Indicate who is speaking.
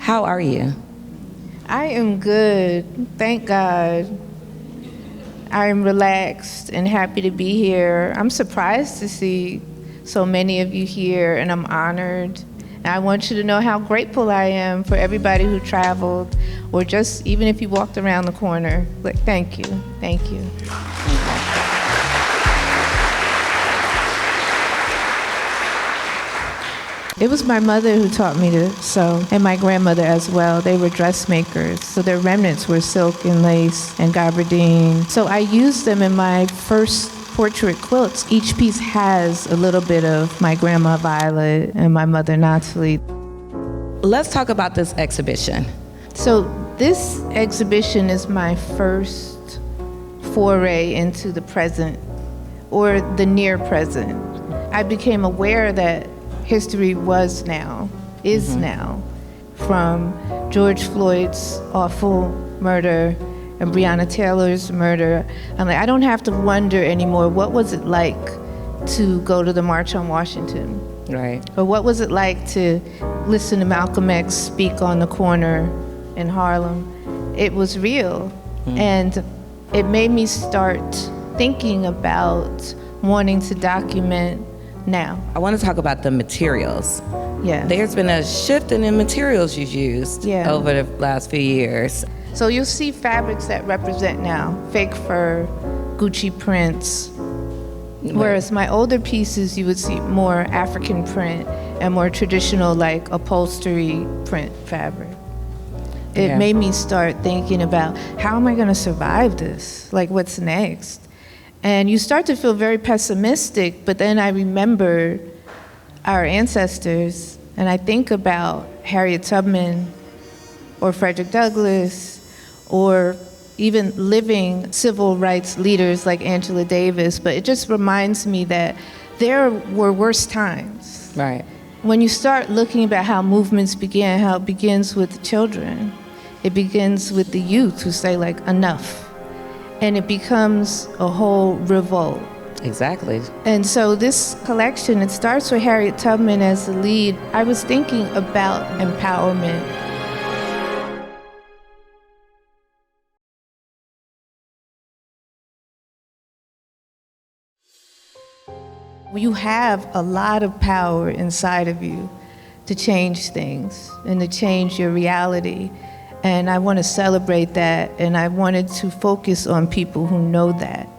Speaker 1: How are you?
Speaker 2: I am good, thank God. I'm relaxed and happy to be here. I'm surprised to see so many of you here, and I'm honored. And I want you to know how grateful I am for everybody who traveled, or just even if you walked around the corner. Like, thank you, thank you. It was my mother who taught me to sew, and my grandmother as well. They were dressmakers, so their remnants were silk and lace and gabardine. So I used them in my first portrait quilts. Each piece has a little bit of my grandma Violet and my mother Natalie.
Speaker 1: Let's talk about this exhibition.
Speaker 2: So this exhibition is my first foray into the present, or the near present. I became aware that history was now, is now, from George Floyd's awful murder and Breonna Taylor's murder. I'm like, I don't have to wonder anymore, what was it like to go to the March on Washington?
Speaker 1: Right.
Speaker 2: Or what was it like to listen to Malcolm X speak on the corner in Harlem? It was real. And it made me start thinking about wanting to document now.
Speaker 1: I want to talk about the materials.
Speaker 2: Yeah.
Speaker 1: There's been a shift in the materials you've used over the last few years.
Speaker 2: So you'll see fabrics that represent now fake fur, Gucci prints. Whereas my older pieces, you would see more African print and more traditional, like upholstery print fabric. It made me start thinking about, how am I going to survive this? Like, what's next? And you start to feel very pessimistic, but then I remember our ancestors, and I think about Harriet Tubman or Frederick Douglass, or even living civil rights leaders like Angela Davis, but it just reminds me that there were worse times.
Speaker 1: Right.
Speaker 2: When you start looking about how movements began, how it begins with children, it begins with the youth who say, like, enough. And it becomes a whole revolt.
Speaker 1: Exactly.
Speaker 2: And so this collection, it starts with Harriet Tubman as the lead. I was thinking about empowerment. You have a lot of power inside of you to change things and to change your reality. And I want to celebrate that, and I wanted to focus on people who know that.